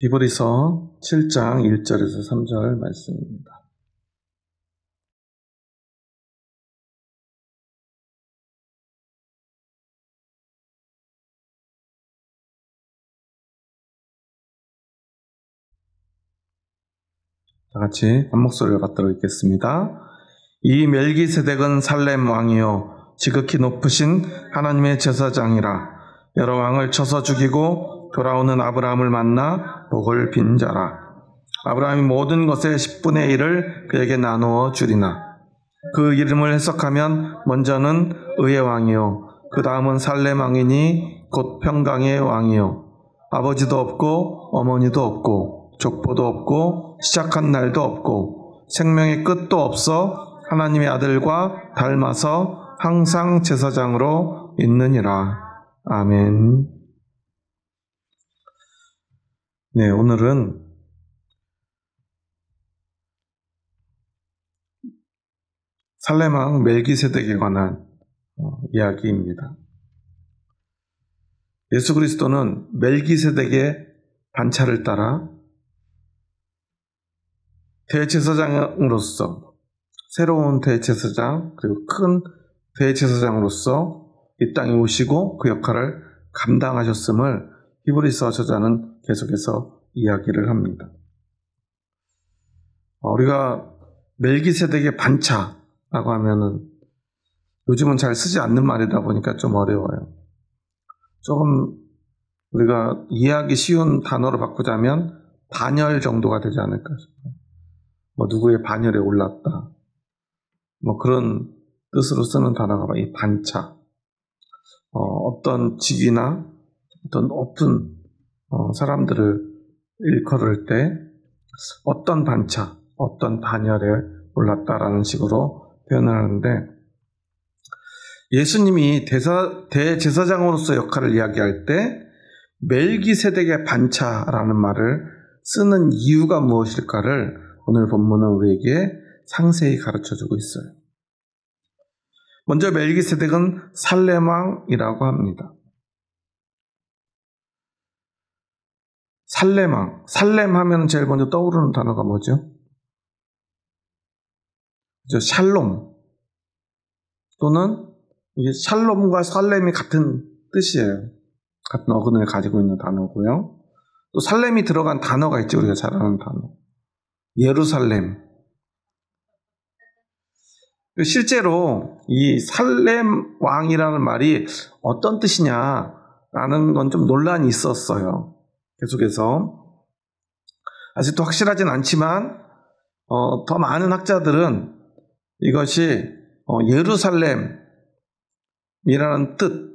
히브리서 7장 1절에서 3절 말씀입니다. 다 같이 한 목소리를 받들어 읽겠습니다. 이 멜기세덱은 살렘 왕이요 지극히 높으신 하나님의 제사장이라. 여러 왕을 쳐서 죽이고 돌아오는 아브라함을 만나 복을 빈 자라. 아브라함이 모든 것의 10분의 1을 그에게 나누어 주리나. 그 이름을 해석하면 먼저는 의의 왕이요 그 다음은 살렘 왕이니 곧 평강의 왕이요 아버지도 없고 어머니도 없고 족보도 없고 시작한 날도 없고 생명의 끝도 없어 하나님의 아들과 닮아서 항상 제사장으로 있느니라. 아멘. 네, 오늘은 살렘 왕 멜기세덱에 관한 이야기입니다. 예수 그리스도는 멜기세덱의 반차를 따라 대제사장으로서 새로운 대제사장 그리고 큰 대제사장으로서 이 땅에 오시고 그 역할을 감당하셨음을 히브리서 저자는 계속해서 이야기를 합니다. 우리가 멜기세덱의 반차라고 하면은 요즘은 잘 쓰지 않는 말이다 보니까 좀 어려워요. 조금 우리가 이해하기 쉬운 단어로 바꾸자면 반열 정도가 되지 않을까 싶어요. 누구의 반열에 올랐다. 그런 뜻으로 쓰는 단어가 이 반차. 어떤 직위나 어떤 높은 사람들을 일컬을 때 어떤 반차, 어떤 반열에 올랐다라는 식으로 표현을 하는데 예수님이 대제사장으로서 역할을 이야기할 때 멜기세덱의 반차라는 말을 쓰는 이유가 무엇일까를 오늘 본문은 우리에게 상세히 가르쳐주고 있어요. 먼저 멜기세덱은 살렘 왕이라고 합니다. 살렘 왕, 살렘 하면 제일 먼저 떠오르는 단어가 뭐죠? 샬롬 또는 이게 샬롬과 살렘이 같은 뜻이에요. 같은 어근을 가지고 있는 단어고요. 또 살렘이 들어간 단어가 있죠. 우리가 잘 아는 단어. 예루살렘. 실제로 이 살렘 왕이라는 말이 어떤 뜻이냐라는 건 좀 논란이 있었어요. 계속해서. 아직도 확실하진 않지만 더 많은 학자들은 이것이 예루살렘이라는 뜻,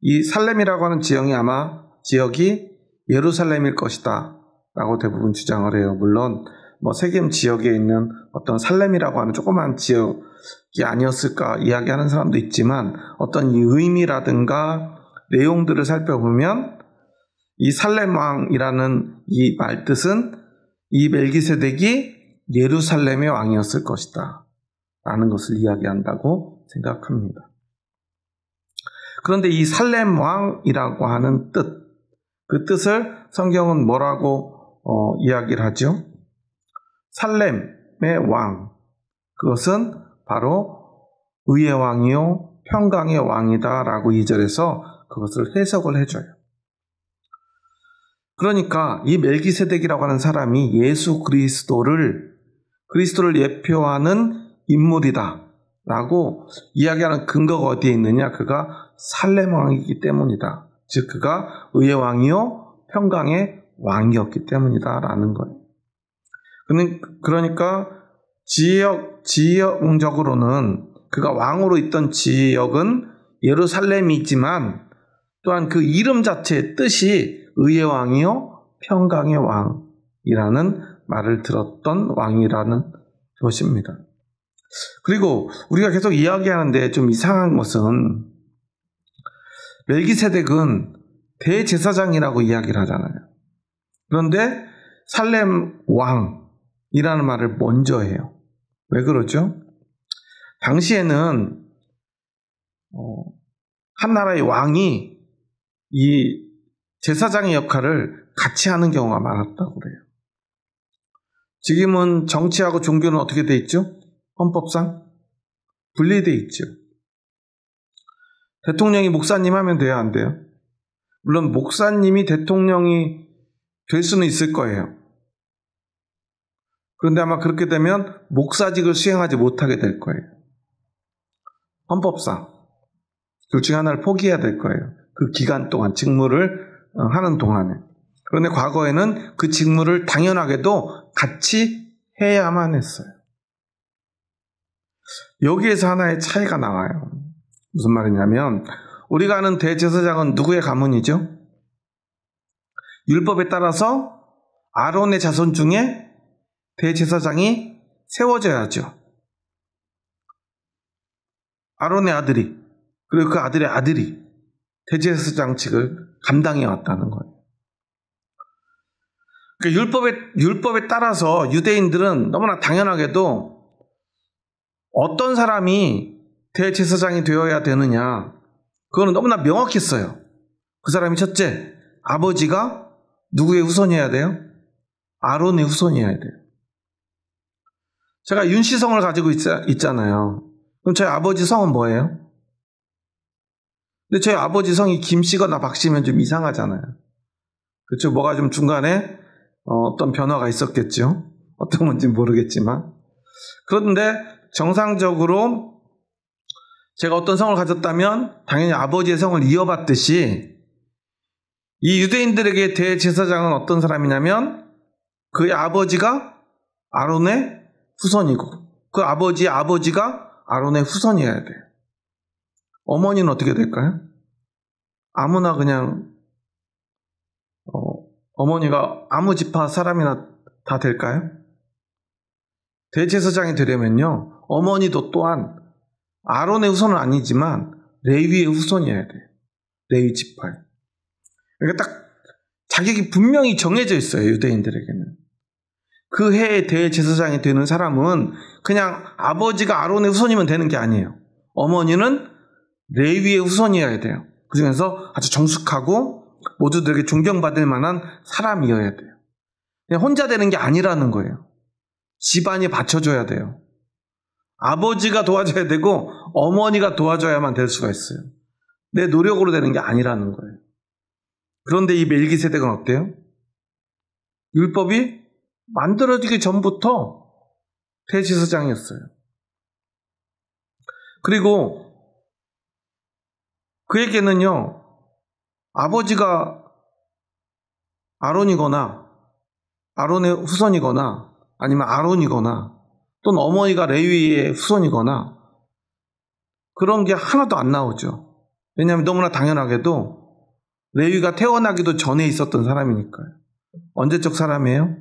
이 살렘이라고 하는 지역이 예루살렘일 것이다 라고 대부분 주장을 해요. 물론 세겜 지역에 있는 어떤 살렘이라고 하는 조그만 지역이 아니었을까 이야기하는 사람도 있지만 어떤 이 의미라든가 내용들을 살펴보면 이 살렘 왕이라는 이 말뜻은 이 멜기세덱이 예루살렘의 왕이었을 것이다 라는 것을 이야기한다고 생각합니다. 그런데 이 살렘 왕이라고 하는 뜻, 그 뜻을 성경은 뭐라고 이야기를 하죠? 살렘의 왕, 그것은 바로 의의 왕이요 평강의 왕이다 라고 2절에서 그것을 해석을 해줘요. 그러니까 이 멜기세덱이라고 하는 사람이 예수 그리스도를 예표하는 인물이다 라고 이야기하는 근거가 어디에 있느냐? 그가 살렘 왕이기 때문이다. 즉 그가 의의 왕이요 평강의 왕이었기 때문이다 라는 거예요. 그러니까 지형적으로는 그가 왕으로 있던 지역은 예루살렘이지만 또한 그 이름 자체의 뜻이 의의 왕이요 평강의 왕이라는 말을 들었던 왕이라는 것입니다. 그리고 우리가 계속 이야기하는데 좀 이상한 것은 멜기세덱은 대제사장이라고 이야기를 하잖아요. 그런데 살렘 왕이라는 말을 먼저 해요. 왜 그러죠? 당시에는 한 나라의 왕이 이 제사장의 역할을 같이 하는 경우가 많았다고 그래요. 지금은 정치하고 종교는 어떻게 돼 있죠? 헌법상 분리돼 있죠. 대통령이 목사님 하면 돼요, 안 돼요? 물론 목사님이 대통령이 될 수는 있을 거예요. 그런데 아마 그렇게 되면 목사직을 수행하지 못하게 될 거예요. 헌법상 둘 중에 하나를 포기해야 될 거예요. 그 기간 동안 직무를 하는 동안에. 그런데 과거에는 그 직무를 당연하게도 같이 해야만 했어요. 여기에서 하나의 차이가 나와요. 무슨 말이냐면 우리가 아는 대제사장은 누구의 가문이죠? 율법에 따라서 아론의 자손 중에 대제사장이 세워져야죠. 아론의 아들이, 그리고 그 아들의 아들이 대제사장직을 감당해 왔다는 거예요. 그러니까 율법에 따라서 유대인들은 너무나 당연하게도 어떤 사람이 대제사장이 되어야 되느냐, 그거는 너무나 명확했어요. 그 사람이 첫째, 아버지가 누구의 후손이어야 돼요? 아론의 후손이어야 돼요. 제가 윤씨성을 가지고 있잖아요. 그럼 저희 아버지 성은 뭐예요? 근데 저희 아버지 성이 김씨거나 박씨면 좀 이상하잖아요. 그렇죠? 뭐가 좀 중간에 어떤 변화가 있었겠죠. 어떤 건지 모르겠지만. 그런데 정상적으로 제가 어떤 성을 가졌다면 당연히 아버지의 성을 이어받듯이 이 유대인들에게 대제사장은 어떤 사람이냐면 그의 아버지가 아론의 후손이고 그 아버지의 아버지가 아론의 후손이어야 돼요. 어머니는 어떻게 될까요? 아무나 그냥 어머니가 아무 지파 사람이나 다 될까요? 대제사장이 되려면요, 어머니도 또한 아론의 후손은 아니지만 레위의 후손이어야 돼요. 레위 지파에. 그러니까 딱 자격이 분명히 정해져 있어요, 유대인들에게는. 그 해에 대제사장이 되는 사람은 그냥 아버지가 아론의 후손이면 되는 게 아니에요. 어머니는 레위의 후손이어야 돼요. 그 중에서 아주 정숙하고 모두들에게 존경받을 만한 사람이어야 돼요. 그냥 혼자 되는 게 아니라는 거예요. 집안이 받쳐줘야 돼요. 아버지가 도와줘야 되고 어머니가 도와줘야만 될 수가 있어요. 내 노력으로 되는 게 아니라는 거예요. 그런데 이 멜기세덱은 어때요? 율법이 만들어지기 전부터 대제사장이었어요. 그리고 그에게는요, 아버지가 아론이거나 아론의 후손이거나 아니면 아론이거나 또는 어머니가 레위의 후손이거나 그런 게 하나도 안 나오죠. 왜냐하면 너무나 당연하게도 레위가 태어나기도 전에 있었던 사람이니까요. 언제적 사람이에요?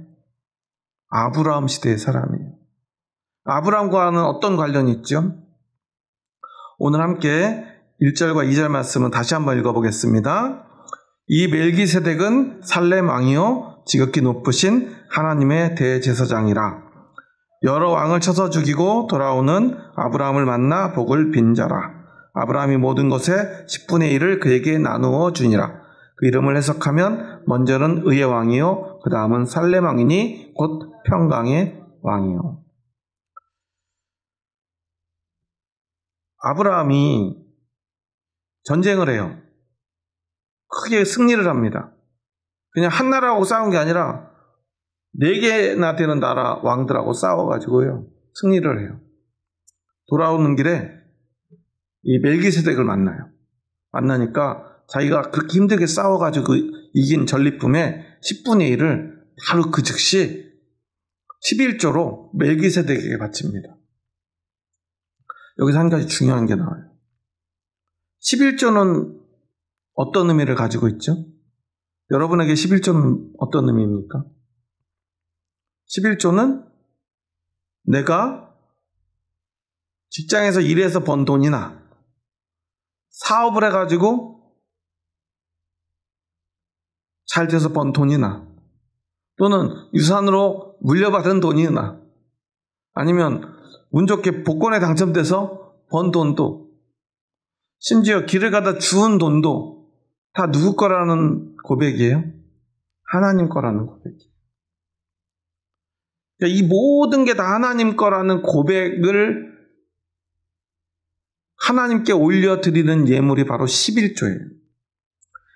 아브라함 시대의 사람이에요. 아브라함과는 어떤 관련이 있죠? 오늘 함께 1절과 2절 말씀은 다시 한번 읽어보겠습니다. 이 멜기세덱은 살렘 왕이요 지극히 높으신 하나님의 대제사장이라. 여러 왕을 쳐서 죽이고 돌아오는 아브라함을 만나 복을 빈 자라. 아브라함이 모든 것의 10분의 1을 그에게 나누어 주니라. 그 이름을 해석하면 먼저는 의의 왕이요 그 다음은 살렘 왕이니 곧 평강의 왕이요. 아브라함이 전쟁을 해요. 크게 승리를 합니다. 그냥 한 나라하고 싸운 게 아니라 4개나 되는 나라 왕들하고 싸워가지고요 승리를 해요. 돌아오는 길에 이 멜기세덱을 만나요. 만나니까 자기가 그렇게 힘들게 싸워가지고 이긴 전리품의 10분의 1을 바로 그 즉시 11조로 멜기세덱에게 바칩니다. 여기서 한 가지 중요한 게 나와요. 11조는 어떤 의미를 가지고 있죠? 여러분에게 11조는 어떤 의미입니까? 11조는 내가 직장에서 일해서 번 돈이나 사업을 해가지고 잘 돼서 번 돈이나 또는 유산으로 물려받은 돈이나 아니면 운 좋게 복권에 당첨돼서 번 돈도 심지어 길을 가다 주운 돈도 다 누구 거라는 고백이에요? 하나님 거라는 고백이에요. 그러니까 이 모든 게 다 하나님 거라는 고백을 하나님께 올려드리는 예물이 바로 11조예요.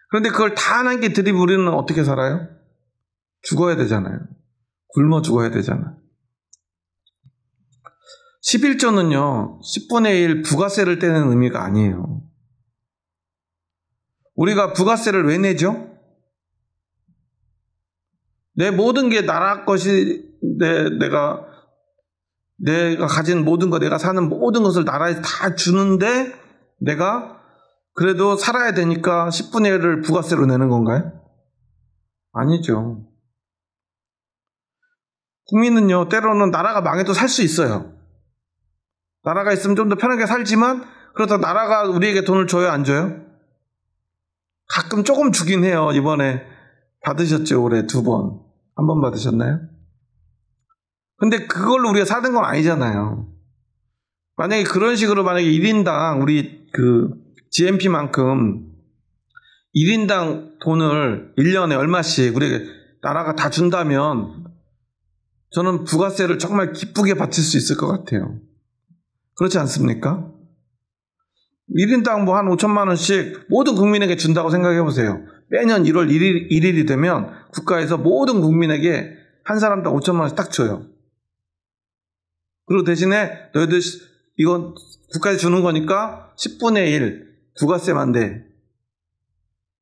그런데 그걸 다 하나님께 드리면 우리는 어떻게 살아요? 죽어야 되잖아요. 굶어 죽어야 되잖아요. 11조는요, 10분의 1 부가세를 떼는 의미가 아니에요. 우리가 부가세를 왜 내죠? 내 모든 게 나라 것이, 내가 가진 모든 거, 내가 사는 모든 것을 나라에 다 주는데, 내가 그래도 살아야 되니까 10분의 1을 부가세로 내는 건가요? 아니죠. 국민은요, 때로는 나라가 망해도 살 수 있어요. 나라가 있으면 좀 더 편하게 살지만, 그렇다고 나라가 우리에게 돈을 줘요, 안 줘요? 가끔 조금 주긴 해요. 이번에 받으셨죠, 올해 2번. 1번 받으셨나요? 근데 그걸로 우리가 사는 건 아니잖아요. 만약에 그런 식으로 만약에 1인당 우리 GNP만큼 1인당 돈을 1년에 얼마씩 우리에게 나라가 다 준다면 저는 부가세를 정말 기쁘게 바칠 수 있을 것 같아요. 그렇지 않습니까? 1인당 뭐 한 5천만 원씩 모든 국민에게 준다고 생각해 보세요. 매년 1월 1일이 되면 국가에서 모든 국민에게 한 사람당 5천만 원씩 딱 줘요. 그리고 대신에 너희들 이건 국가에서 주는 거니까 10분의 1 부가세만 돼.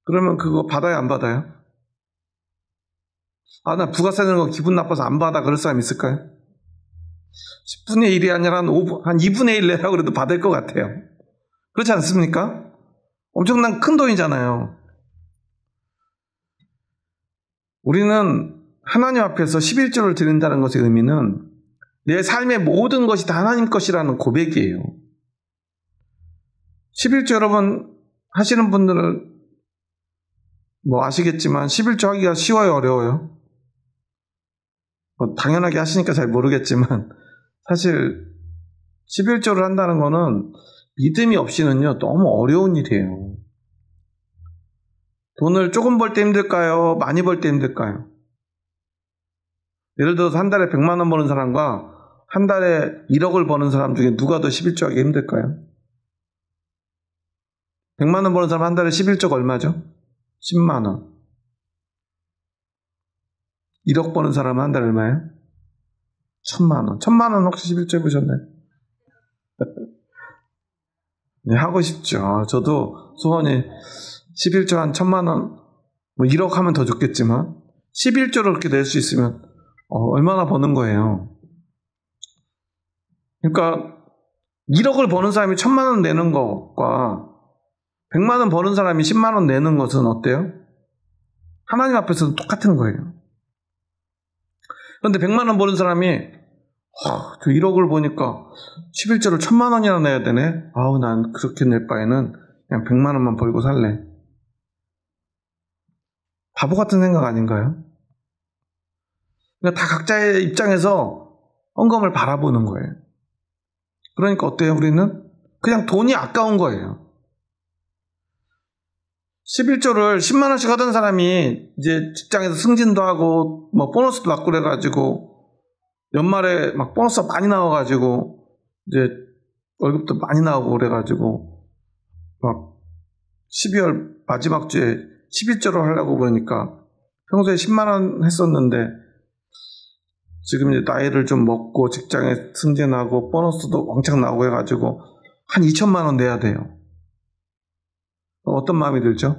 그러면 그거 받아요, 안 받아요? 아, 나 부가세 내는 거 기분 나빠서 안 받아. 그럴 사람 있을까요? 10분의 1이 아니라 한 2분의 1 내라고 그래도 받을 것 같아요. 그렇지 않습니까? 엄청난 큰 돈이잖아요. 우리는 하나님 앞에서 11조를 드린다는 것의 의미는 내 삶의 모든 것이 다 하나님 것이라는 고백이에요. 11조 여러분 하시는 분들은 뭐 아시겠지만 11조 하기가 쉬워요, 어려워요? 당연하게 하시니까 잘 모르겠지만 사실 11조를 한다는 거는 믿음이 없이는요 너무 어려운 일이에요. 돈을 조금 벌 때 힘들까요? 많이 벌 때 힘들까요? 예를 들어서 한 달에 100만 원 버는 사람과 한 달에 1억을 버는 사람 중에 누가 더 11조 하기 힘들까요? 100만 원 버는 사람 한 달에 11조가 얼마죠? 10만 원. 1억 버는 사람은 한 달에 얼마예요? 1000만 원. 1000만 원 혹시 11조 해보셨나요? 네, 하고 싶죠. 저도 소원이 11조 한 1000만 원, 뭐 1억 하면 더 좋겠지만 11조를 그렇게 낼 수 있으면 얼마나 버는 거예요. 그러니까 1억을 버는 사람이 1000만 원 내는 것과 100만 원 버는 사람이 10만 원 내는 것은 어때요? 하나님 앞에서는 똑같은 거예요. 그런데 100만 원 버는 사람이 저 1억을 보니까 11조를 1000만 원이나 내야 되네. 아우, 난 그렇게 낼 바에는 그냥 100만 원만 벌고 살래. 바보 같은 생각 아닌가요? 그러니까 다 각자의 입장에서 헌금을 바라보는 거예요. 그러니까 어때요? 우리는 그냥 돈이 아까운 거예요. 11조를 10만 원씩 하던 사람이 이제 직장에서 승진도 하고 뭐 보너스도 받고 그래가지고 연말에 막 보너스가 많이 나와가지고 이제 월급도 많이 나오고 그래가지고 막 12월 마지막 주에 11조를 하려고 그러니까 평소에 10만 원 했었는데 지금 이제 나이를 좀 먹고 직장에 승진하고 보너스도 왕창 나오고 해가지고 한 2천만 원 내야 돼요. 어떤 마음이 들죠? 네,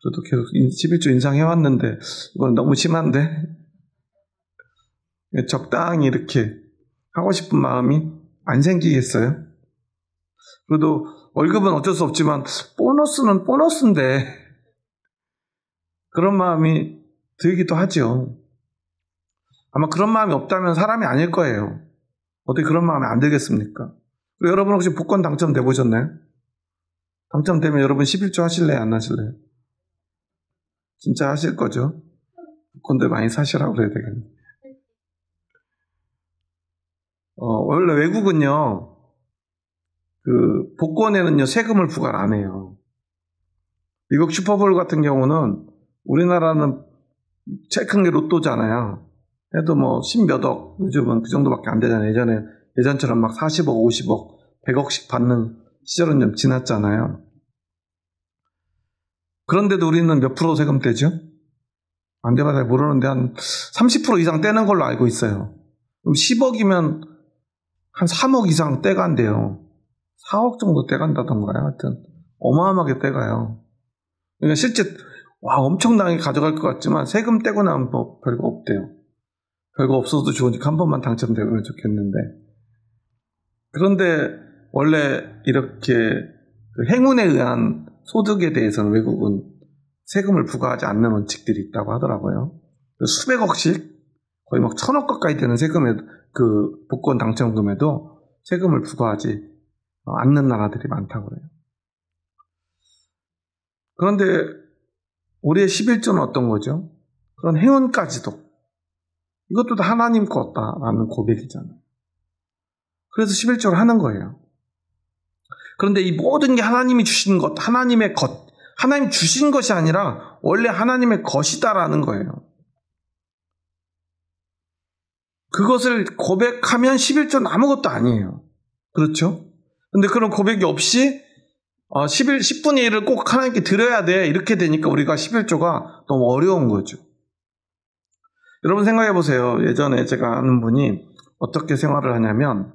저도 계속 11조 인상해왔는데 이건 너무 심한데 적당히 이렇게 하고 싶은 마음이 안 생기겠어요? 그래도 월급은 어쩔 수 없지만 보너스는 보너스인데 그런 마음이 들기도 하죠. 아마 그런 마음이 없다면 사람이 아닐 거예요. 어떻게 그런 마음이 안 들겠습니까? 그리고 여러분 혹시 복권 당첨돼 보셨나요? 당첨되면 여러분 11조 하실래요? 안 하실래요? 진짜 하실 거죠? 복권들 많이 사시라고 그래야 되겠네. 원래 외국은요, 복권에는요, 세금을 부과를 안 해요. 미국 슈퍼볼 같은 경우는 우리나라는 제일 큰 게 로또잖아요. 해도 뭐 10몇억, 요즘은 그 정도밖에 안 되잖아요. 예전처럼 막 40억, 50억, 100억씩 받는 시절은 좀 지났잖아요. 그런데도 우리는 몇 프로 세금 떼죠? 안 돼봐야 잘 모르는데 한 30% 이상 떼는 걸로 알고 있어요. 그럼 10억이면 한 3억 이상 떼간대요. 4억 정도 떼간다던가요. 하여튼 어마어마하게 떼가요. 그러니까 실제 엄청나게 가져갈 것 같지만 세금 떼고 나면 뭐 별거 없대요. 별거 없어도 좋으니까 한 번만 당첨되면 좋겠는데. 그런데 원래 이렇게 그 행운에 의한 소득에 대해서는 외국은 세금을 부과하지 않는 원칙들이 있다고 하더라고요. 수백억씩 거의 막 1,000억 가까이 되는 세금에 그 복권 당첨금에도 세금을 부과하지 않는 나라들이 많다고 그래요. 그런데 우리의 11조는 어떤 거죠? 그런 행운까지도 이것도 다 하나님 거다라는 고백이잖아요. 그래서 11조를 하는 거예요. 그런데 이 모든 게 하나님이 주신 것, 하나님의 것, 하나님 주신 것이 아니라 원래 하나님의 것이다라는 거예요. 그것을 고백하면 11조는 아무것도 아니에요. 그렇죠? 근데 그런 고백이 없이 10분의 1을 꼭 하나님께 드려야 돼. 이렇게 되니까 우리가 11조가 너무 어려운 거죠. 여러분 생각해 보세요. 예전에 제가 아는 분이 어떻게 생활을 하냐면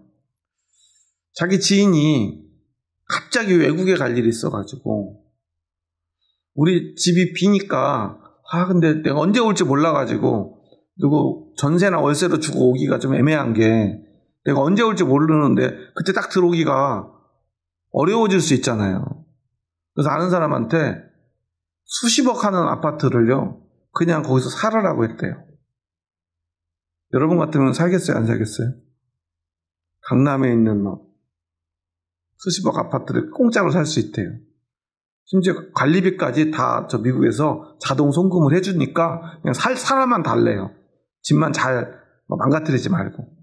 자기 지인이 갑자기 외국에 갈 일이 있어가지고 우리 집이 비니까 근데 내가 언제 올지 몰라가지고 누구 전세나 월세로 주고 오기가 좀 애매한 게 내가 언제 올지 모르는데 그때 딱 들어오기가 어려워질 수 있잖아요. 그래서 아는 사람한테 수십억 하는 아파트를요 그냥 거기서 살으라고 했대요. 여러분 같으면 살겠어요? 안 살겠어요? 강남에 있는 수십억 아파트를 공짜로 살 수 있대요. 심지어 관리비까지 다 저 미국에서 자동 송금을 해주니까 그냥 사람만 달래요. 집만 잘 망가뜨리지 말고.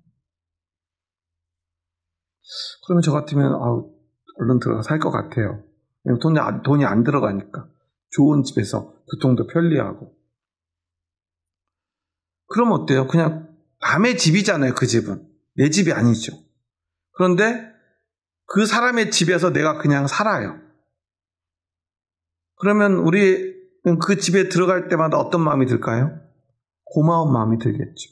그러면 저 같으면 얼른 들어가 살 것 같아요. 돈이 안 들어가니까. 좋은 집에서 교통도 편리하고. 그럼 어때요? 그냥 남의 집이잖아요. 그 집은. 내 집이 아니죠. 그런데 그 사람의 집에서 내가 그냥 살아요. 그러면 우리는 그 집에 들어갈 때마다 어떤 마음이 들까요? 고마운 마음이 들겠죠.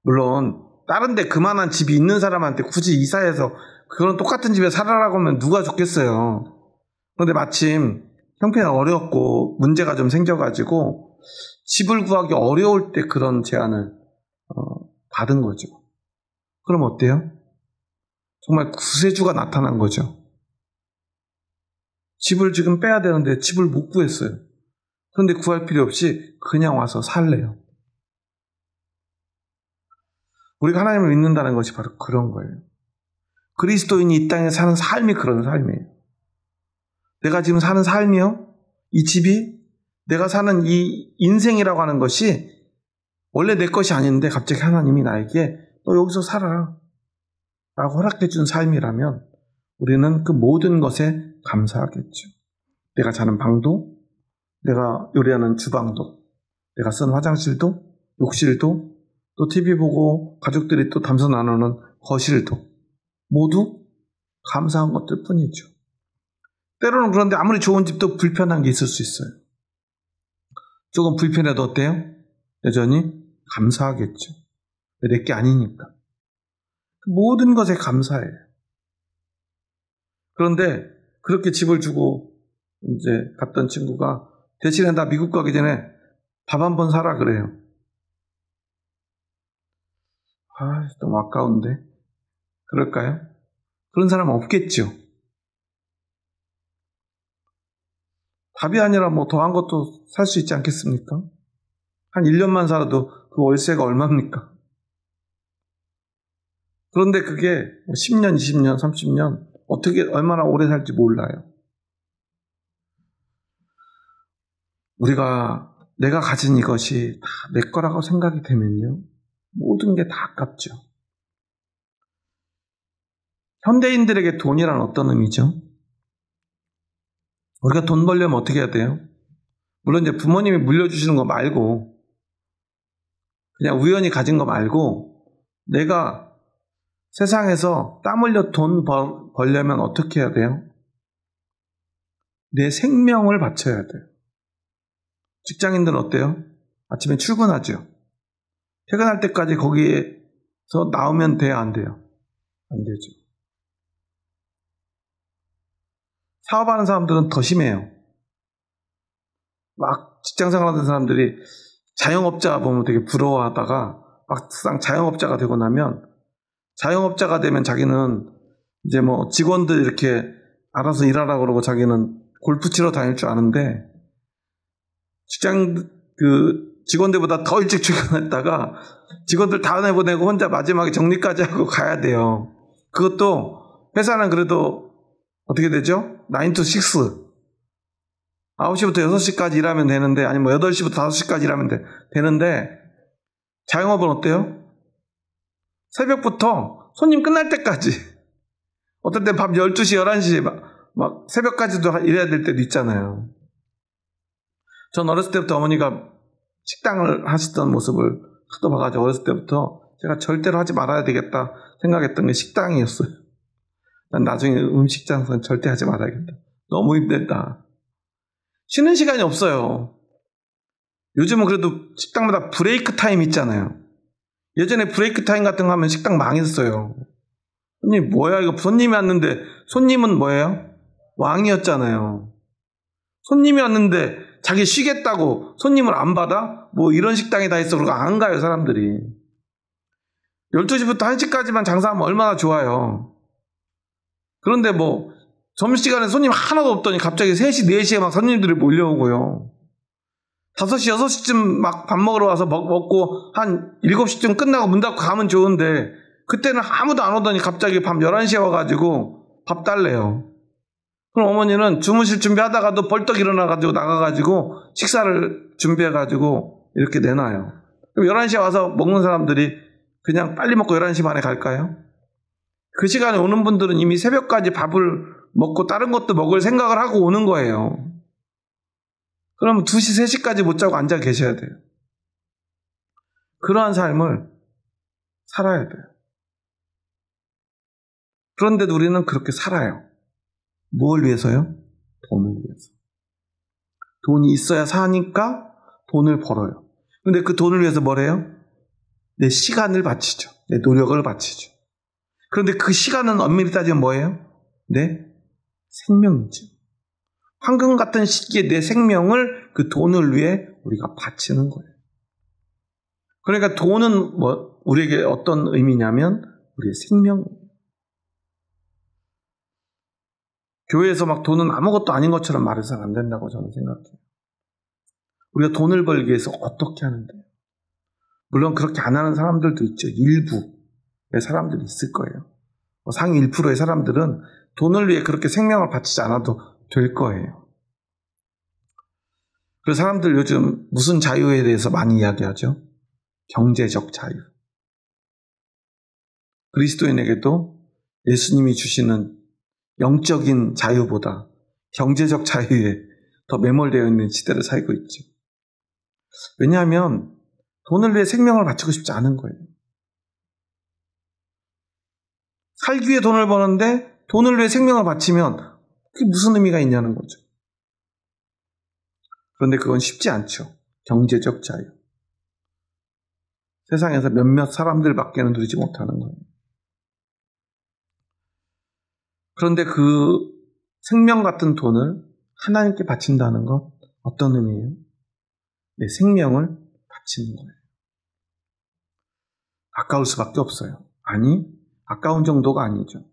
물론 다른 데 그만한 집이 있는 사람한테 굳이 이사해서 그런 똑같은 집에 살아라고 하면 누가 좋겠어요. 그런데 마침 형편이 어렵고 문제가 좀 생겨가지고 집을 구하기 어려울 때 그런 제안을 받은 거죠. 그럼 어때요? 정말 구세주가 나타난 거죠. 집을 지금 빼야 되는데 집을 못 구했어요. 그런데 구할 필요 없이 그냥 와서 살래요. 우리가 하나님을 믿는다는 것이 바로 그런 거예요. 그리스도인이 이 땅에 사는 삶이 그런 삶이에요. 내가 지금 사는 삶이요? 이 집이 내가 사는 이 인생이라고 하는 것이 원래 내 것이 아닌데 갑자기 하나님이 나에게 너 여기서 살아 라고 허락해 준 삶이라면 우리는 그 모든 것에 감사하겠죠. 내가 자는 방도, 내가 요리하는 주방도, 내가 쓰는 화장실도, 욕실도, 또 TV 보고 가족들이 또 담소 나누는 거실도 모두 감사한 것들 뿐이죠. 때로는 그런데 아무리 좋은 집도 불편한 게 있을 수 있어요. 조금 불편해도 어때요? 여전히 감사하겠죠. 내 게 아니니까. 모든 것에 감사해요. 그런데 그렇게 집을 주고 이제 갔던 친구가 대신에 나 미국 가기 전에 밥 한 번 사라 그래요. 너무 아까운데. 그럴까요? 그런 사람은 없겠죠. 밥이 아니라 뭐 더한 것도 살 수 있지 않겠습니까? 한 1년만 살아도 그 월세가 얼마입니까? 그런데 그게 10년, 20년, 30년 어떻게 얼마나 오래 살지 몰라요. 내가 가진 이것이 다 내 거라고 생각이 되면요. 모든 게 다 아깝죠. 현대인들에게 돈이란 어떤 의미죠? 우리가 돈 벌려면 어떻게 해야 돼요? 물론 이제 부모님이 물려주시는 거 말고, 그냥 우연히 가진 거 말고, 내가 세상에서 땀 흘려 돈 벌려면 어떻게 해야 돼요? 내 생명을 바쳐야 돼요. 직장인들은 어때요? 아침에 출근하죠. 퇴근할 때까지 거기에서 나오면 돼요, 안 돼요? 안 되죠. 사업하는 사람들은 더 심해요. 막 직장생활 하는 사람들이 자영업자 보면 되게 부러워하다가 막상 자영업자가 되고 나면, 자영업자가 되면 자기는 이제 뭐 직원들 이렇게 알아서 일하라고 그러고 자기는 골프 치러 다닐 줄 아는데, 직원들보다 더 일찍 출근했다가 직원들 다 내보내고 혼자 마지막에 정리까지 하고 가야 돼요. 그것도 회사는 그래도 어떻게 되죠? 9 to 6. 9시부터 6시까지 일하면 되는데, 아니면 8시부터 5시까지 일하면 되는데, 자영업은 어때요? 새벽부터 손님 끝날 때까지, 어떨 때 밤 12시, 11시 막 새벽까지도 일해야 될 때도 있잖아요. 전 어렸을 때부터 어머니가 식당을 하시던 모습을 하도 봐가지고 어렸을 때부터 제가 절대로 하지 말아야 되겠다 생각했던 게 식당이었어요. 난 나중에 음식 장사는 절대 하지 말아야겠다. 너무 힘들다. 쉬는 시간이 없어요. 요즘은 그래도 식당마다 브레이크 타임 있잖아요. 예전에 브레이크 타임 같은 거 하면 식당 망했어요. 손님 뭐야 이거, 손님이 왔는데, 손님은 뭐예요? 왕이었잖아요. 손님이 왔는데 자기 쉬겠다고 손님을 안 받아? 뭐 이런 식당이 다 있어. 그러고 안 가요, 사람들이. 12시부터 1시까지만 장사하면 얼마나 좋아요. 그런데 뭐 점심시간에 손님 하나도 없더니 갑자기 3시, 4시에 막 손님들이 몰려오고요. 5시, 6시쯤 막 밥 먹으러 와서 먹고 한 7시쯤 끝나고 문 닫고 가면 좋은데, 그때는 아무도 안 오더니 갑자기 밤 11시에 와가지고 밥 달래요. 그럼 어머니는 주무실 준비하다가도 벌떡 일어나가지고 나가가지고 식사를 준비해가지고 이렇게 내놔요. 그럼 11시에 와서 먹는 사람들이 그냥 빨리 먹고 11시 반에 갈까요? 그 시간에 오는 분들은 이미 새벽까지 밥을 먹고 다른 것도 먹을 생각을 하고 오는 거예요. 그럼 2시, 3시까지 못 자고 앉아 계셔야 돼요. 그러한 삶을 살아야 돼요. 그런데도 우리는 그렇게 살아요. 뭘 위해서요? 돈을 위해서. 돈이 있어야 사니까 돈을 벌어요. 근데 그 돈을 위해서 뭘 해요? 내 시간을 바치죠. 내 노력을 바치죠. 그런데 그 시간은 엄밀히 따지면 뭐예요? 내 생명이죠. 황금 같은 시기에 내 생명을 그 돈을 위해 우리가 바치는 거예요. 그러니까 돈은 우리에게 어떤 의미냐면 우리의 생명이에요. 교회에서 막 돈은 아무것도 아닌 것처럼 말해서는 안 된다고 저는 생각해요. 우리가 돈을 벌기 위해서 어떻게 하는데? 물론 그렇게 안 하는 사람들도 있죠. 일부의 사람들이 있을 거예요. 상위 1%의 사람들은 돈을 위해 그렇게 생명을 바치지 않아도 될 거예요. 그 사람들 요즘 무슨 자유에 대해서 많이 이야기하죠? 경제적 자유. 그리스도인에게도 예수님이 주시는 영적인 자유보다 경제적 자유에 더 매몰되어 있는 시대를 살고 있죠. 왜냐하면 돈을 위해 생명을 바치고 싶지 않은 거예요. 살기 위해 돈을 버는데 돈을 위해 생명을 바치면 그게 무슨 의미가 있냐는 거죠. 그런데 그건 쉽지 않죠. 경제적 자유. 세상에서 몇몇 사람들밖에는 누리지 못하는 거예요. 그런데 그 생명 같은 돈을 하나님께 바친다는 건 어떤 의미예요? 내 생명을 바치는 거예요. 아까울 수밖에 없어요. 아니, 아까운 정도가 아니죠.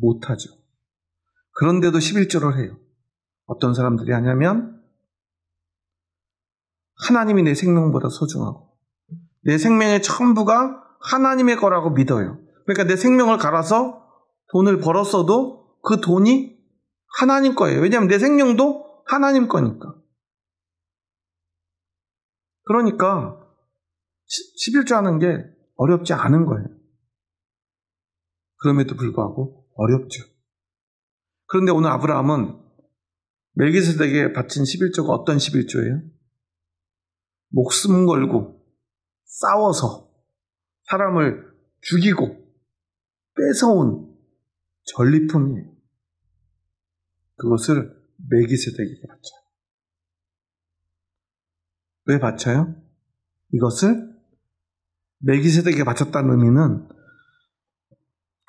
못하죠. 그런데도 11조를 해요. 어떤 사람들이 하냐면 하나님이 내 생명보다 소중하고 내 생명의 전부가 하나님의 거라고 믿어요. 그러니까 내 생명을 갈아서 돈을 벌었어도 그 돈이 하나님 거예요. 왜냐하면 내 생명도 하나님 거니까. 그러니까 11조 하는 게 어렵지 않은 거예요. 그럼에도 불구하고 어렵죠. 그런데 오늘 아브라함은 멜기세덱에게 바친 11조가 어떤 11조예요? 목숨 걸고 싸워서 사람을 죽이고 뺏어온 전리품이에요. 그것을 멜기세덱에게 바쳐요. 왜 바쳐요? 이것을 멜기세덱에게 바쳤다는 의미는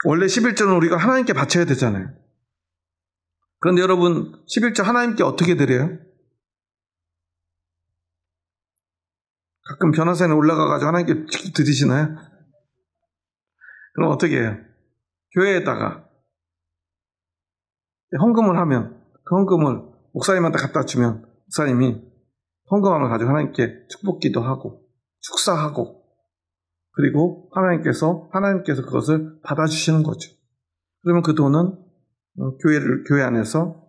원래 11조는 우리가 하나님께 바쳐야 되잖아요. 그런데 여러분 11조 하나님께 어떻게 드려요? 가끔 변호사에 올라가가지고 하나님께 직접 드리시나요? 그럼 어떻게 해요? 교회에다가 헌금을 하면 그 헌금을 목사님한테 갖다 주면 목사님이 헌금함을 가지고 하나님께 축복기도 하고 축사하고 그리고 하나님께서 그것을 받아주시는 거죠. 그러면 그 돈은 교회 안에서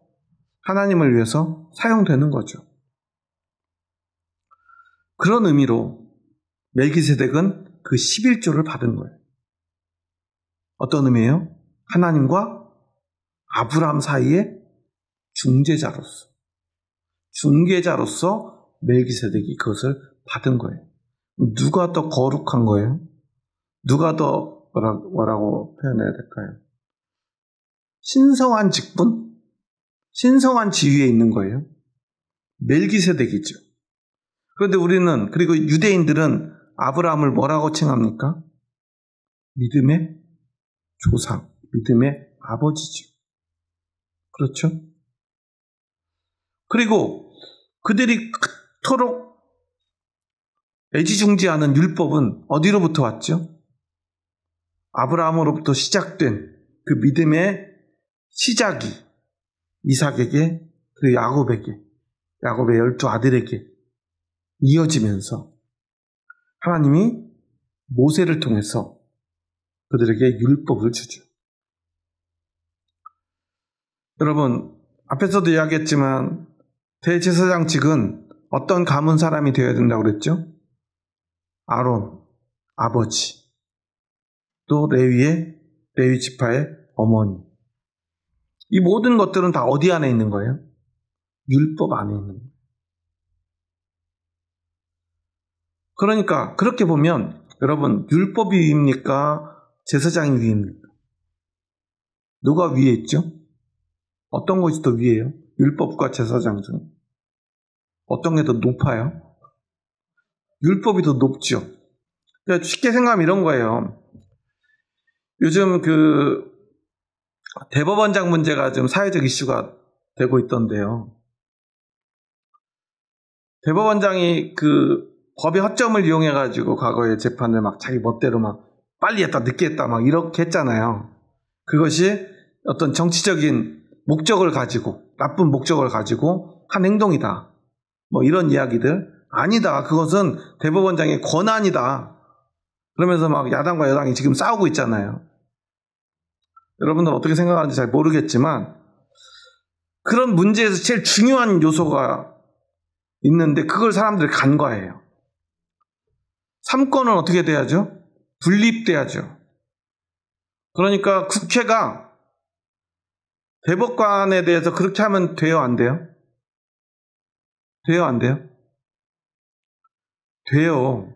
하나님을 위해서 사용되는 거죠. 그런 의미로 멜기세덱은 그 11조를 받은 거예요. 어떤 의미예요? 하나님과 아브라함 사이의 중개자로서 멜기세덱이 그것을 받은 거예요. 누가 더 거룩한 거예요? 누가 더 뭐라고 표현해야 될까요? 신성한 직분? 신성한 지위에 있는 거예요. 멜기세덱이죠. 그런데 그리고 유대인들은 아브라함을 뭐라고 칭합니까? 믿음의 조상, 믿음의 아버지죠. 그렇죠? 그리고 그들이 그토록 애지중지하는 율법은 어디로부터 왔죠? 아브라함으로부터 시작된 그 믿음의 시작이 이삭에게 그리고 야곱의 12 아들에게 이어지면서 하나님이 모세를 통해서 그들에게 율법을 주죠. 여러분, 앞에서도 이야기했지만 대제사장직은 어떤 가문 사람이 되어야 된다고 그랬죠? 아론, 아버지, 또 레위 지파의 어머니. 이 모든 것들은 다 어디 안에 있는 거예요? 율법 안에 있는 거예요. 그러니까 그렇게 보면 여러분 율법이 위입니까? 제사장이 위입니까? 누가 위에 있죠? 어떤 것이 더 위에요? 율법과 제사장 중 어떤 게 더 높아요? 율법이 더 높죠. 그러니까 쉽게 생각하면 이런 거예요. 요즘 대법원장 문제가 좀 사회적 이슈가 되고 있던데요. 대법원장이 법의 허점을 이용해가지고 과거에 재판을 막 자기 멋대로 막 빨리 했다, 늦게 했다, 막 이렇게 했잖아요. 그것이 어떤 정치적인 목적을 가지고, 나쁜 목적을 가지고 한 행동이다. 뭐 이런 이야기들. 아니다. 그것은 대법원장의 권한이다. 그러면서 막 야당과 여당이 지금 싸우고 있잖아요. 여러분들 어떻게 생각하는지 잘 모르겠지만, 그런 문제에서 제일 중요한 요소가 있는데, 그걸 사람들이 간과해요. 삼권은 어떻게 돼야죠? 분립돼야죠. 그러니까 국회가 대법관에 대해서 그렇게 하면 돼요, 안 돼요? 돼요, 안 돼요? 돼요.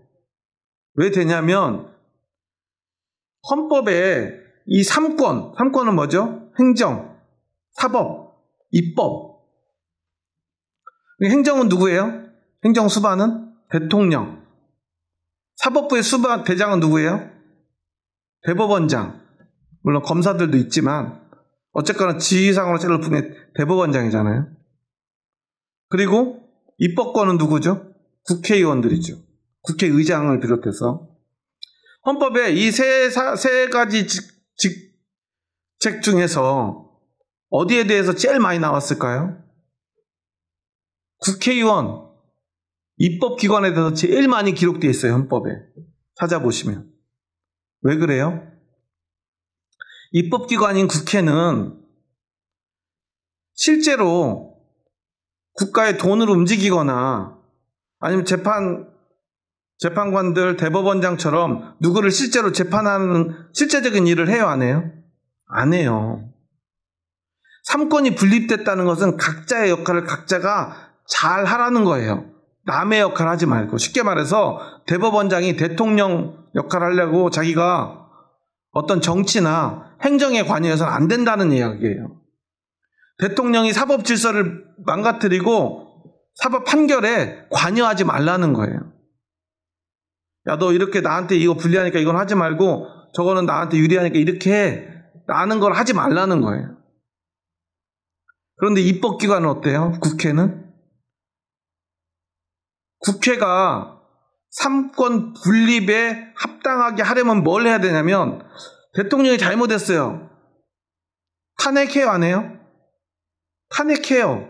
왜 되냐면 헌법에 이 삼권은 뭐죠? 행정, 사법, 입법. 행정은 누구예요? 행정 수반은 대통령. 사법부의 수반 대장은 누구예요? 대법원장. 물론 검사들도 있지만 어쨌거나 지휘상으로 제일 높은 게 대법원장이잖아요. 그리고 입법권은 누구죠? 국회의원들이죠. 국회의장을 비롯해서. 헌법에 이 세 가지 직책 중에서 어디에 대해서 제일 많이 나왔을까요? 국회의원, 입법기관에 대해서 제일 많이 기록되어 있어요. 헌법에. 찾아보시면. 왜 그래요? 입법기관인 국회는 실제로 국가의 돈을 움직이거나 아니면 재판관들, 대법원장처럼 누구를 실제로 재판하는 실제적인 일을 해요, 안 해요? 안 해요. 삼권이 분립됐다는 것은 각자의 역할을 각자가 잘 하라는 거예요. 남의 역할 하지 말고. 쉽게 말해서 대법원장이 대통령 역할 하려고 자기가 어떤 정치나 행정에 관여해서는 안 된다는 이야기예요. 대통령이 사법 질서를 망가뜨리고 사법 판결에 관여하지 말라는 거예요. 야, 너 이렇게 나한테 이거 불리하니까 이건 하지 말고 저거는 나한테 유리하니까 이렇게 해. 라는 걸 하지 말라는 거예요. 그런데 입법기관은 어때요? 국회는? 국회가 삼권 분립에 합당하게 하려면 뭘 해야 되냐면 대통령이 잘못했어요. 탄핵해요, 안 해요? 탄핵해요.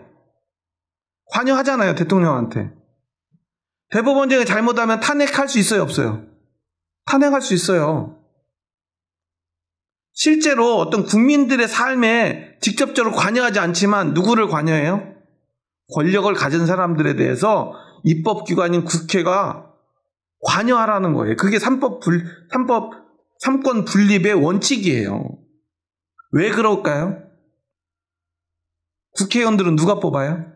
관여하잖아요, 대통령한테. 대법원장이 잘못하면 탄핵할 수 있어요, 없어요? 탄핵할 수 있어요. 실제로 어떤 국민들의 삶에 직접적으로 관여하지 않지만 누구를 관여해요? 권력을 가진 사람들에 대해서 입법기관인 국회가 관여하라는 거예요. 그게 삼권 분립의 원칙이에요. 왜 그럴까요? 국회의원들은 누가 뽑아요?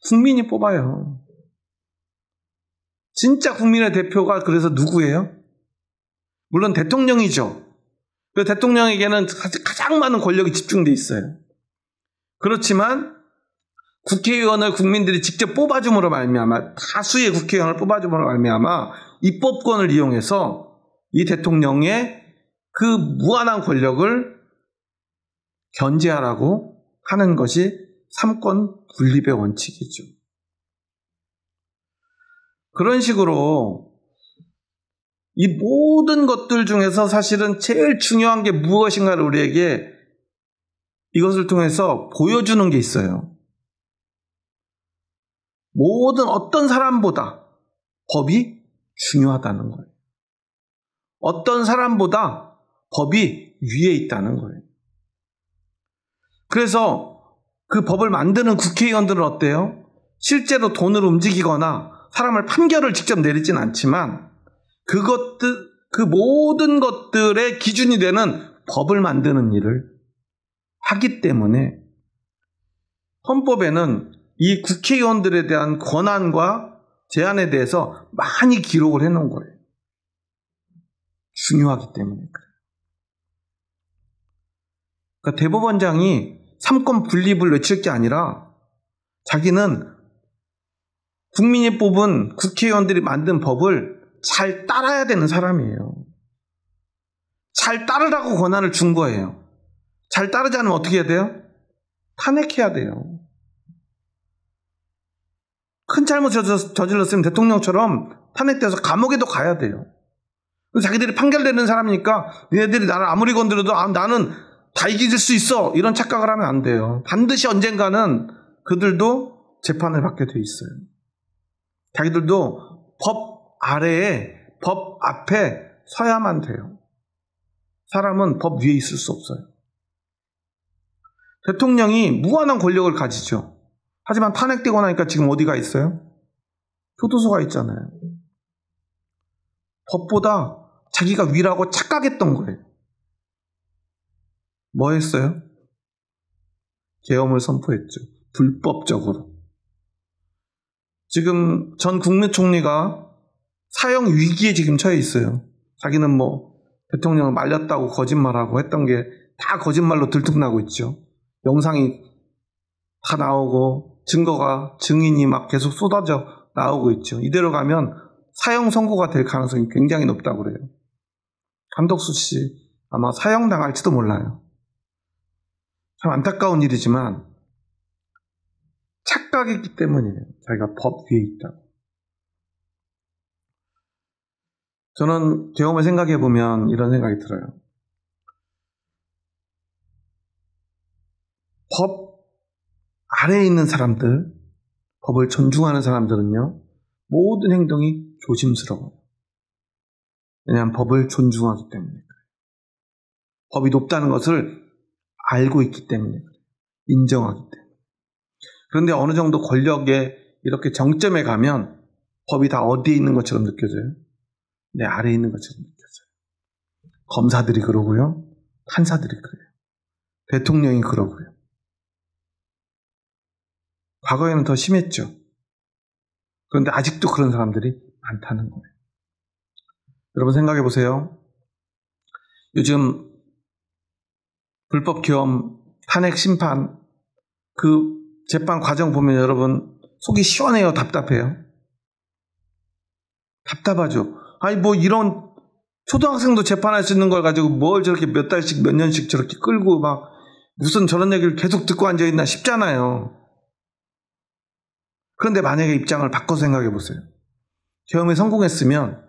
국민이 뽑아요. 진짜 국민의 대표가 그래서 누구예요? 물론 대통령이죠. 그 대통령에게는 가장 많은 권력이 집중돼 있어요. 그렇지만 국회의원을 국민들이 직접 뽑아줌으로 말미암아, 다수의 국회의원을 뽑아줌으로 말미암아 입법권을 이용해서 이 대통령의 그 무한한 권력을 견제하라고 하는 것이 삼권 분립의 원칙이죠. 그런 식으로 이 모든 것들 중에서 사실은 제일 중요한 게 무엇인가를 우리에게 이것을 통해서 보여주는 게 있어요. 모든 어떤 사람보다 법이 중요하다는 거예요. 어떤 사람보다 법이 위에 있다는 거예요. 그래서 그 법을 만드는 국회의원들은 어때요? 실제로 돈을 움직이거나 사람을 판결을 직접 내리진 않지만 그 모든 것들의 기준이 되는 법을 만드는 일을 하기 때문에 헌법에는 이 국회의원들에 대한 권한과 제한에 대해서 많이 기록을 해놓은 거예요. 중요하기 때문에 그래요. 그러니까 대법원장이 삼권 분립을 외칠 게 아니라 자기는 국민이 뽑은 국회의원들이 만든 법을 잘 따라야 되는 사람이에요. 잘 따르라고 권한을 준 거예요. 잘 따르지 않으면 어떻게 해야 돼요? 탄핵해야 돼요. 큰 잘못을 저질렀으면 대통령처럼 탄핵돼서 감옥에도 가야 돼요. 자기들이 판결 내는 사람이니까 얘네들이 나를 아무리 건드려도 나는 다 이길 수 있어 이런 착각을 하면 안 돼요. 반드시 언젠가는 그들도 재판을 받게 돼 있어요. 자기들도 법 아래에 법 앞에 서야만 돼요. 사람은 법 위에 있을 수 없어요. 대통령이 무한한 권력을 가지죠. 하지만 탄핵되고 나니까 지금 어디가 있어요? 교도소가 있잖아요. 법보다 자기가 위라고 착각했던 거예요. 뭐 했어요? 계엄을 선포했죠. 불법적으로. 지금 전 국무총리가 사형 위기에 지금 처해 있어요. 자기는 뭐 대통령을 말렸다고 거짓말하고 했던 게 다 거짓말로 들통나고 있죠. 영상이 다 나오고 증인이 막 계속 쏟아져 나오고 있죠. 이대로 가면 사형 선고가 될 가능성이 굉장히 높다고 그래요. 한덕수 씨 아마 사형당할지도 몰라요. 참 안타까운 일이지만 착각했기 때문이에요. 자기가 법 위에 있다고. 저는 계엄을 생각해 보면 이런 생각이 들어요. 법 아래에 있는 사람들, 법을 존중하는 사람들은요, 모든 행동이 조심스러워요. 왜냐하면 법을 존중하기 때문에 그래요. 법이 높다는 것을 알고 있기 때문에 그래요. 인정하기 때문에. 그런데 어느 정도 권력에 이렇게 정점에 가면 법이 다 어디에 있는 것처럼 느껴져요? 내 아래에 있는 것처럼 느껴져요. 검사들이 그러고요. 판사들이 그래요. 대통령이 그러고요. 과거에는 더 심했죠. 그런데 아직도 그런 사람들이 많다는 거예요. 여러분 생각해 보세요. 요즘 불법 계엄, 탄핵 심판, 그 재판 과정 보면 여러분 속이 시원해요? 답답해요? 답답하죠. 아니 뭐 이런 초등학생도 재판할 수 있는 걸 가지고 뭘 저렇게 몇 달씩 몇 년씩 저렇게 끌고 막 무슨 저런 얘기를 계속 듣고 앉아있나 싶잖아요. 그런데 만약에 입장을 바꿔 생각해 보세요. 계엄에 성공했으면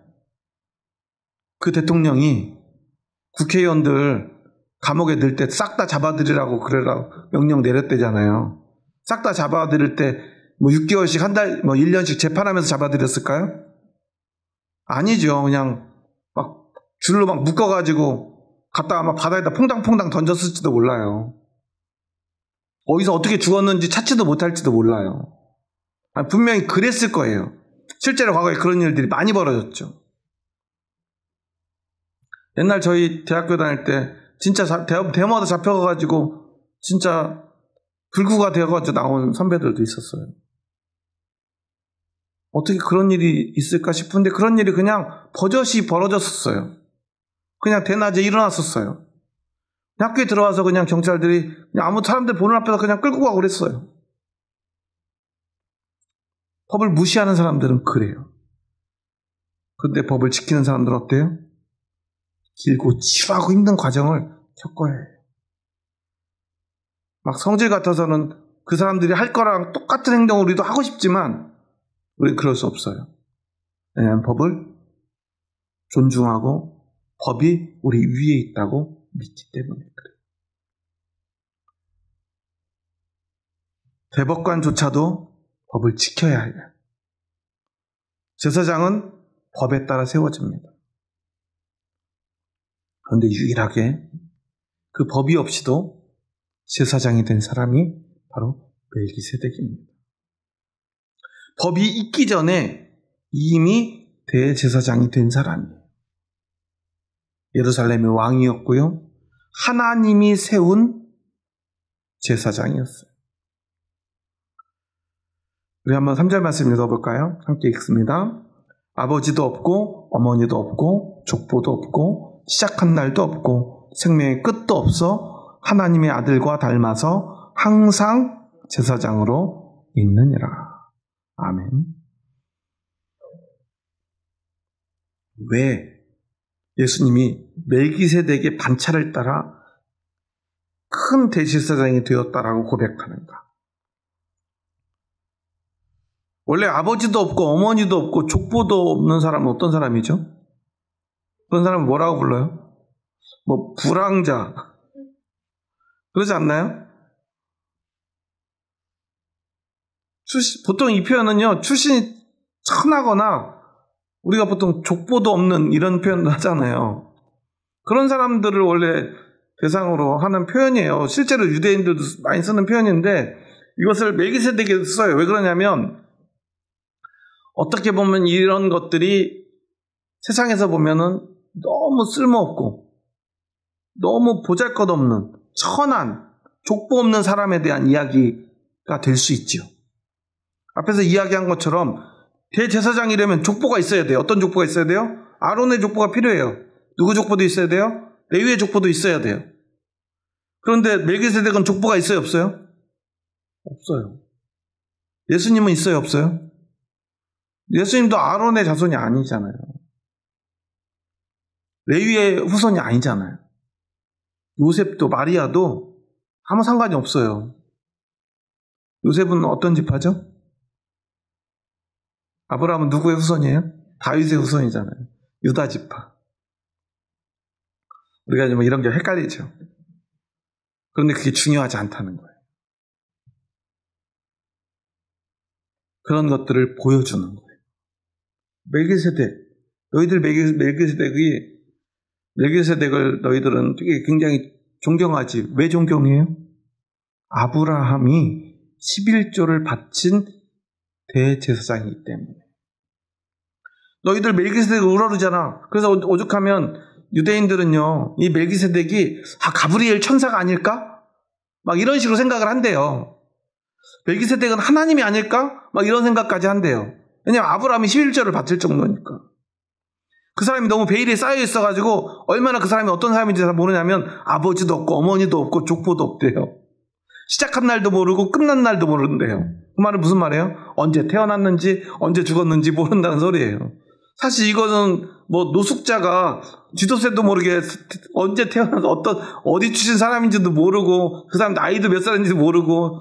그 대통령이 국회의원들 감옥에 넣을 때 싹 다 잡아들이라고 그래라 명령 내렸대잖아요. 싹 다 잡아들일 때 뭐 6개월씩 한 달, 뭐 1년씩 재판하면서 잡아들였을까요? 아니죠. 그냥 막 줄로 막 묶어가지고 갖다가 막 바다에다 퐁당퐁당 던졌을지도 몰라요. 어디서 어떻게 죽었는지 찾지도 못할지도 몰라요. 분명히 그랬을 거예요. 실제로 과거에 그런 일들이 많이 벌어졌죠. 옛날 저희 대학교 다닐 때 진짜 대모하다 잡혀가지고 진짜 불구가 되어가지고 나온 선배들도 있었어요. 어떻게 그런 일이 있을까 싶은데 그런 일이 그냥 버젓이 벌어졌었어요. 그냥 대낮에 일어났었어요. 학교에 들어와서 그냥 경찰들이 그냥 아무 사람들 보는 앞에서 그냥 끌고 가고 그랬어요. 법을 무시하는 사람들은 그래요. 그런데 법을 지키는 사람들은 어때요? 길고 지루하고 힘든 과정을 겪어야 해요. 막 성질 같아서는 그 사람들이 할 거랑 똑같은 행동을 우리도 하고 싶지만 우리는 그럴 수 없어요. 왜냐하면 법을 존중하고 법이 우리 위에 있다고 믿기 때문에 그래요. 대법관조차도 법을 지켜야 해요. 제사장은 법에 따라 세워집니다. 그런데 유일하게 그 법이 없이도 제사장이 된 사람이 바로 멜기세덱입니다. 법이 있기 전에 이미 대제사장이 된 사람이에요. 예루살렘의 왕이었고요. 하나님이 세운 제사장이었어요. 우리 한번 3절 말씀 읽어볼까요? 함께 읽습니다. 아버지도 없고 어머니도 없고 족보도 없고 시작한 날도 없고 생명의 끝도 없어 하나님의 아들과 닮아서 항상 제사장으로 있느니라. 아멘. 왜 예수님이 멜기세덱의 반차를 따라 큰 대제사장이 되었다라고 고백하는가? 원래 아버지도 없고 어머니도 없고 족보도 없는 사람은 어떤 사람이죠? 그런 사람은 뭐라고 불러요? 뭐 불황자 그러지 않나요? 보통 이 표현은요, 출신이 천하거나 우리가 보통 족보도 없는 이런 표현을 하잖아요. 그런 사람들을 원래 대상으로 하는 표현이에요. 실제로 유대인들도 많이 쓰는 표현인데 이것을 멜기세덱에 써요. 왜 그러냐면 어떻게 보면 이런 것들이 세상에서 보면은 너무 쓸모없고 너무 보잘것없는 천한 족보 없는 사람에 대한 이야기가 될 수 있죠. 앞에서 이야기한 것처럼 대제사장이려면 족보가 있어야 돼요. 어떤 족보가 있어야 돼요? 아론의 족보가 필요해요. 누구 족보도 있어야 돼요? 레위의 족보도 있어야 돼요. 그런데 멜기세덱은 족보가 있어요? 없어요? 없어요. 예수님은 있어요? 없어요? 예수님도 아론의 자손이 아니잖아요. 레위의 후손이 아니잖아요. 요셉도 마리아도 아무 상관이 없어요. 요셉은 어떤 지파죠? 아브라함은 누구의 후손이에요? 다윗의 후손이잖아요. 유다 지파. 우리가 뭐 이런 게 헷갈리죠. 그런데 그게 중요하지 않다는 거예요. 그런 것들을 보여주는 거예요. 멜기세덱, 너희들 멜기세덱을 너희들은 되게 굉장히 존경하지. 왜 존경해요? 아브라함이 11조를 바친 대제사장이기 때문에. 너희들 멜기세덱을 우러르잖아. 그래서 오죽하면 유대인들은요, 이 멜기세덱이 가브리엘 천사가 아닐까? 막 이런 식으로 생각을 한대요. 멜기세덱은 하나님이 아닐까? 막 이런 생각까지 한대요. 왜냐하면 아브라함이 11조를 바칠 정도니까. 그 사람이 너무 베일에 쌓여 있어가지고 얼마나 그 사람이 어떤 사람인지 잘 모르냐면 아버지도 없고 어머니도 없고 족보도 없대요. 시작한 날도 모르고 끝난 날도 모르는데요. 그 말은 무슨 말이에요? 언제 태어났는지 언제 죽었는지 모른다는 소리예요. 사실 이거는 뭐 노숙자가 쥐도새도 모르게 언제 태어나서 어디 출신 사람인지도 모르고 그 사람 나이도 몇 살인지도 모르고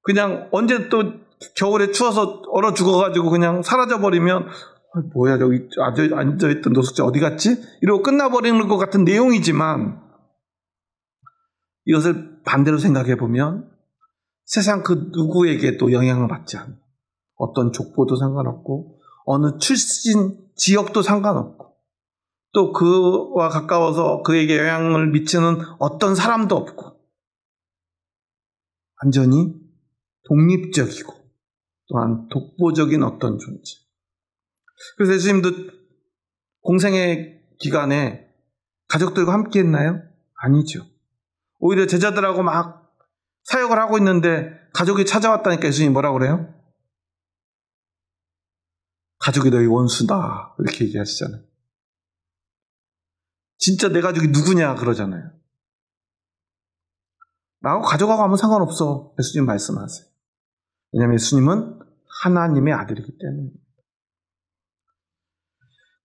그냥 언제 또 겨울에 추워서 얼어 죽어가지고 그냥 사라져버리면 뭐야 저기 앉아있던 노숙자 어디 갔지? 이러고 끝나버리는 것 같은 내용이지만 이것을 반대로 생각해보면 세상 그 누구에게도 영향을 받지 않는 어떤 족보도 상관없고 어느 출신 지역도 상관없고 또 그와 가까워서 그에게 영향을 미치는 어떤 사람도 없고 완전히 독립적이고 또한 독보적인 어떤 존재. 그래서 예수님도 공생의 기간에 가족들과 함께 했나요? 아니죠. 오히려 제자들하고 막 사역을 하고 있는데 가족이 찾아왔다니까 예수님이 뭐라고 그래요? 가족이 너희 원수다 이렇게 얘기하시잖아요. 진짜 내 가족이 누구냐 그러잖아요. 나하고 가족하고 아무 상관없어 예수님 말씀하세요. 왜냐하면 예수님은 하나님의 아들이기 때문입니다.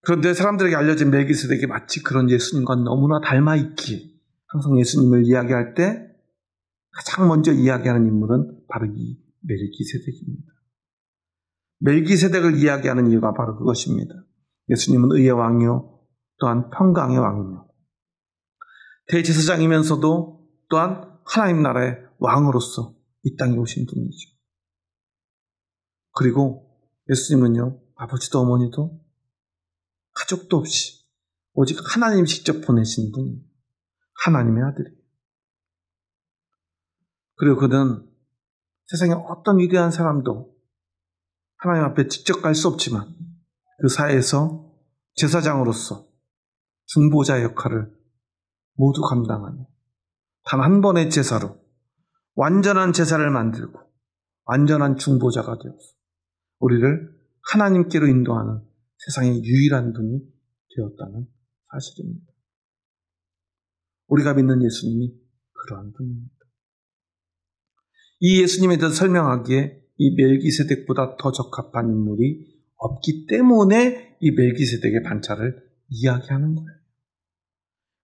그런데 사람들에게 알려진 멜기세덱이 마치 그런 예수님과 너무나 닮아있기에 항상 예수님을 이야기할 때 가장 먼저 이야기하는 인물은 바로 이 멜기세덱입니다. 멜기세덱을 이야기하는 이유가 바로 그것입니다. 예수님은 의의 왕이요 또한 평강의 왕이며 대제사장이면서도 또한 하나님 나라의 왕으로서 이 땅에 오신 분이죠. 그리고 예수님은요 아버지도 어머니도 가족도 없이 오직 하나님이 직접 보내신 분이에요. 하나님의 아들이에요. 그리고 그는 세상에 어떤 위대한 사람도 하나님 앞에 직접 갈 수 없지만 그 사회에서 제사장으로서 중보자 역할을 모두 감당하며 단 한 번의 제사로 완전한 제사를 만들고 완전한 중보자가 되어서 우리를 하나님께로 인도하는 세상의 유일한 분이 되었다는 사실입니다. 우리가 믿는 예수님이 그러한 분입니다. 이 예수님에 대해서 설명하기에 이 멜기세덱보다 더 적합한 인물이 없기 때문에 이 멜기세덱의 반차를 이야기하는 거예요.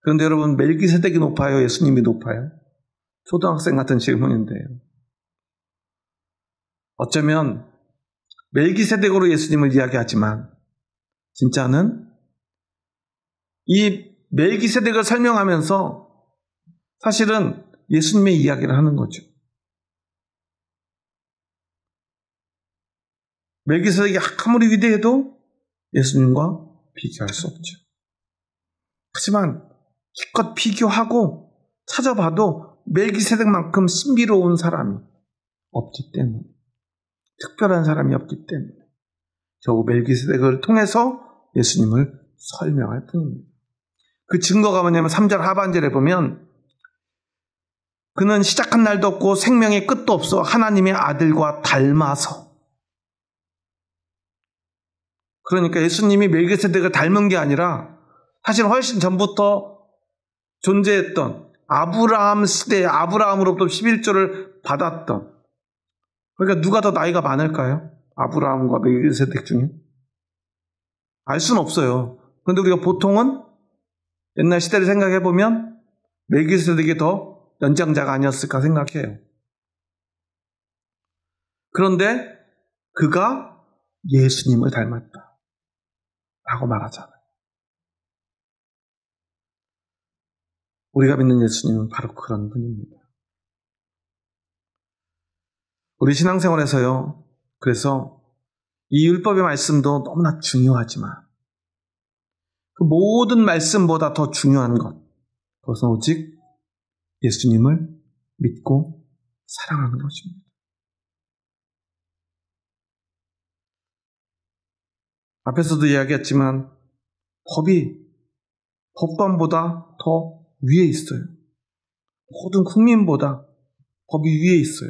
그런데 여러분 멜기세덱이 높아요? 예수님이 높아요? 초등학생 같은 질문인데요. 어쩌면 멜기세덱으로 예수님을 이야기하지만 진짜는 이 멜기세덱을 설명하면서 사실은 예수님의 이야기를 하는 거죠. 멜기세덱이 아무리 위대해도 예수님과 비교할 수 없죠. 하지만 기껏 비교하고 찾아봐도 멜기세덱만큼 신비로운 사람이 없기 때문에 특별한 사람이 없기 때문에 겨우 멜기세덱을 통해서 예수님을 설명할 뿐입니다. 그 증거가 뭐냐면 3절 하반절에 보면 그는 시작한 날도 없고 생명의 끝도 없어 하나님의 아들과 닮아서 그러니까 예수님이 멜기세덱을 닮은 게 아니라 사실 훨씬 전부터 존재했던 아브라함 시대에 아브라함으로부터 11조를 받았던 그러니까 누가 더 나이가 많을까요? 아브라함과 멜기세덱 중에? 알 수는 없어요. 그런데 우리가 보통은 옛날 시대를 생각해보면 멜기세덱이 더 연장자가 아니었을까 생각해요. 그런데 그가 예수님을 닮았다 라고 말하잖아요. 우리가 믿는 예수님은 바로 그런 분입니다. 우리 신앙생활에서요. 그래서 이 율법의 말씀도 너무나 중요하지만 그 모든 말씀보다 더 중요한 것 그것은 오직 예수님을 믿고 사랑하는 것입니다. 앞에서도 이야기했지만 법관보다 더 위에 있어요. 모든 국민보다 법이 위에 있어요.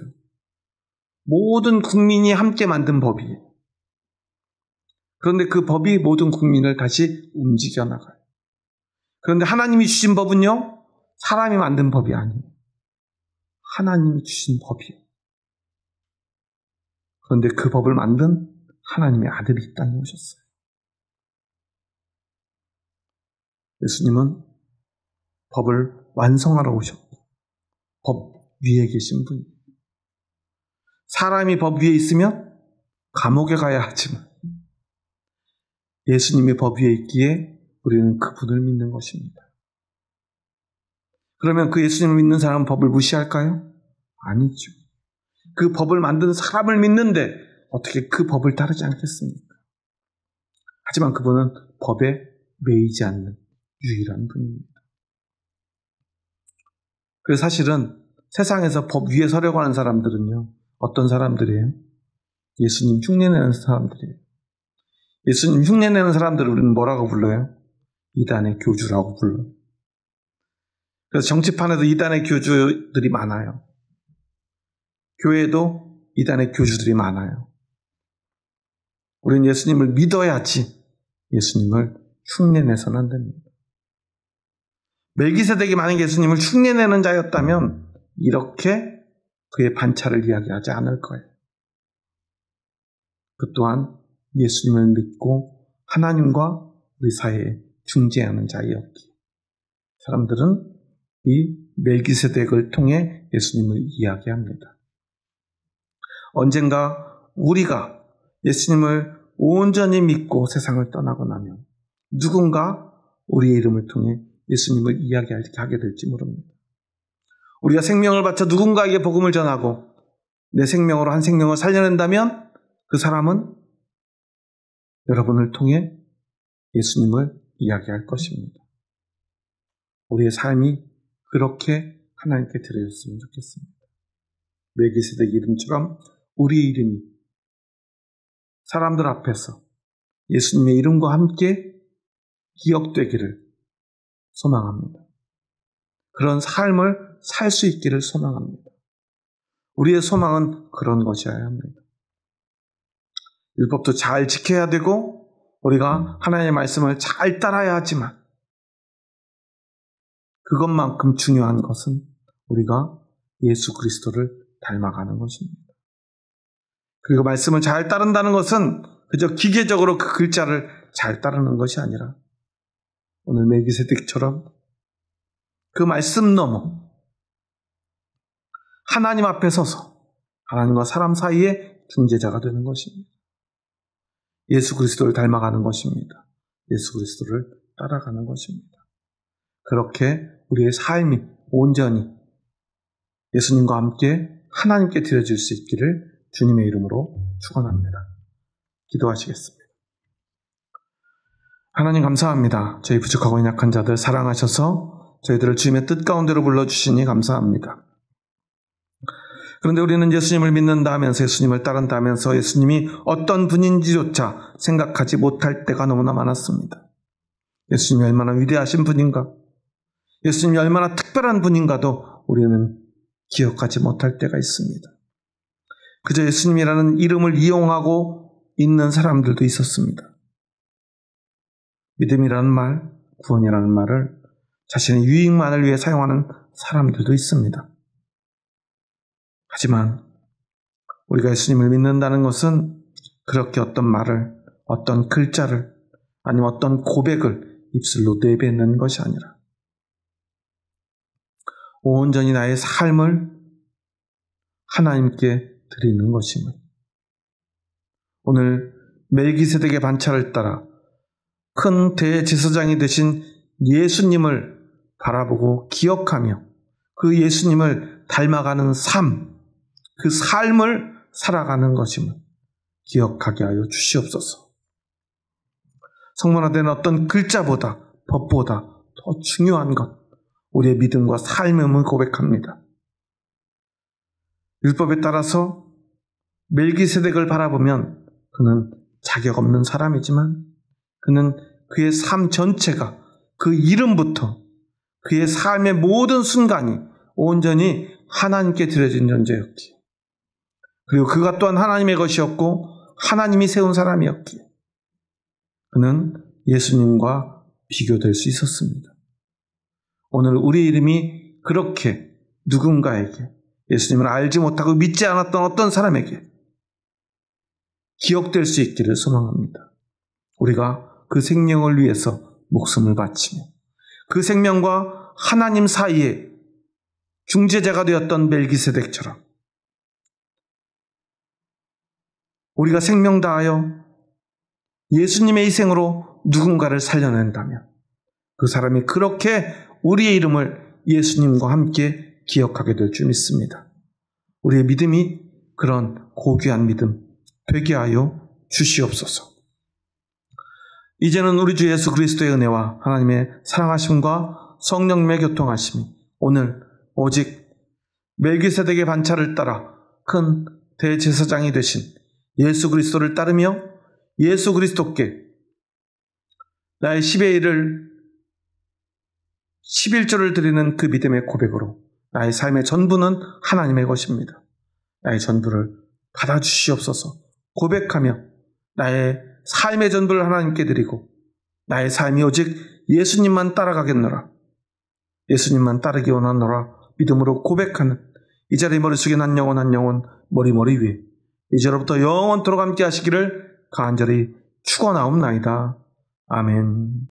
모든 국민이 함께 만든 법이에요. 그런데 그 법이 모든 국민을 다시 움직여 나가요. 그런데 하나님이 주신 법은요, 사람이 만든 법이 아니에요. 하나님이 주신 법이에요. 그런데 그 법을 만든 하나님의 아들이 이 땅에 오셨어요. 예수님은 법을 완성하러 오셨고 법 위에 계신 분이에요. 사람이 법 위에 있으면 감옥에 가야 하지만 예수님이 법 위에 있기에 우리는 그분을 믿는 것입니다. 그러면 그 예수님을 믿는 사람은 법을 무시할까요? 아니죠. 그 법을 만든 사람을 믿는데 어떻게 그 법을 따르지 않겠습니까? 하지만 그분은 법에 매이지 않는 유일한 분입니다. 그래서 사실은 세상에서 법 위에 서려고 하는 사람들은요, 어떤 사람들이에요? 예수님 흉내내는 사람들이에요. 예수님 흉내내는 사람들을 우리는 뭐라고 불러요? 이단의 교주라고 불러요. 그래서 정치판에도 이단의 교주들이 많아요. 교회에도 이단의 교주들이 많아요. 우리는 예수님을 믿어야지 예수님을 흉내내서는 안 됩니다. 멜기세덱이 만약 예수님을 흉내내는 자였다면 이렇게 그의 반차를 이야기하지 않을 거예요. 그 또한 예수님을 믿고 하나님과 우리 사이에 중재하는 자였기에 사람들은 이 멜기세덱을 통해 예수님을 이야기합니다. 언젠가 우리가 예수님을 온전히 믿고 세상을 떠나고 나면 누군가 우리의 이름을 통해 예수님을 이야기하게 될지 모릅니다. 우리가 생명을 바쳐 누군가에게 복음을 전하고 내 생명으로 한 생명을 살려낸다면 그 사람은 여러분을 통해 예수님을 이야기할 것입니다. 우리의 삶이 그렇게 하나님께 드려졌으면 좋겠습니다. 멜기세덱 이름처럼 우리의 이름이 사람들 앞에서 예수님의 이름과 함께 기억되기를 소망합니다. 그런 삶을 살 수 있기를 소망합니다. 우리의 소망은 그런 것이어야 합니다. 율법도 잘 지켜야 되고 우리가 하나님의 말씀을 잘 따라야 하지만 그것만큼 중요한 것은 우리가 예수 그리스도를 닮아가는 것입니다. 그리고 말씀을 잘 따른다는 것은 그저 기계적으로 그 글자를 잘 따르는 것이 아니라 오늘 멜기세덱처럼 그 말씀 넘어 하나님 앞에 서서 하나님과 사람 사이에 중재자가 되는 것입니다. 예수 그리스도를 닮아가는 것입니다. 예수 그리스도를 따라가는 것입니다. 그렇게 우리의 삶이 온전히 예수님과 함께 하나님께 드려질 수 있기를 주님의 이름으로 축원합니다. 기도하시겠습니다. 하나님 감사합니다. 저희 부족하고 연약한 자들 사랑하셔서 저희들을 주님의 뜻 가운데로 불러주시니 감사합니다. 그런데 우리는 예수님을 믿는다 하면서 예수님을 따른다 하면서 예수님이 어떤 분인지조차 생각하지 못할 때가 너무나 많았습니다. 예수님이 얼마나 위대하신 분인가, 예수님이 얼마나 특별한 분인가도 우리는 기억하지 못할 때가 있습니다. 그저 예수님이라는 이름을 이용하고 있는 사람들도 있었습니다. 믿음이라는 말, 구원이라는 말을 자신의 유익만을 위해 사용하는 사람들도 있습니다. 하지만 우리가 예수님을 믿는다는 것은 그렇게 어떤 말을, 어떤 글자를, 아니면 어떤 고백을 입술로 내뱉는 것이 아니라 온전히 나의 삶을 하나님께 드리는 것임을, 오늘 멜기세덱의 반차를 따라 큰 대제사장이 되신 예수님을 바라보고 기억하며 그 예수님을 닮아가는 삶, 그 삶을 살아가는 것임을 기억하게 하여 주시옵소서. 성문화된 어떤 글자보다, 법보다 더 중요한 것, 우리의 믿음과 삶임을 고백합니다. 율법에 따라서 멜기세덱을 바라보면 그는 자격 없는 사람이지만 그는 그의 삶 전체가, 그 이름부터 그의 삶의 모든 순간이 온전히 하나님께 드려진 존재였기에 그리고 그가 또한 하나님의 것이었고 하나님이 세운 사람이었기에 그는 예수님과 비교될 수 있었습니다. 오늘 우리 이름이 그렇게 누군가에게, 예수님을 알지 못하고 믿지 않았던 어떤 사람에게 기억될 수 있기를 소망합니다. 우리가 그 생명을 위해서 목숨을 바치며 그 생명과 하나님 사이에 중재자가 되었던 멜기세덱처럼 우리가 생명 다하여 예수님의 희생으로 누군가를 살려낸다면 그 사람이 그렇게 우리의 이름을 예수님과 함께 기억하게 될 줄 믿습니다. 우리의 믿음이 그런 고귀한 믿음 되게 하여 주시옵소서. 이제는 우리 주 예수 그리스도의 은혜와 하나님의 사랑하심과 성령님의 교통하심이 오늘 오직 멜기세덱의 반차를 따라 큰 대제사장이 되신 예수 그리스도를 따르며 예수 그리스도께 나의 10의 1을 11조를 드리는 그 믿음의 고백으로 나의 삶의 전부는 하나님의 것입니다. 나의 전부를 받아주시옵소서. 고백하며 나의 삶의 전부를 하나님께 드리고 나의 삶이 오직 예수님만 따라가겠노라, 예수님만 따르기 원하노라 믿음으로 고백하는 이 자리에 머리 숙인 한 영혼 머리 위에 이제로부터 영원토록 함께 하시기를 간절히 축원하옵나이다. 아멘.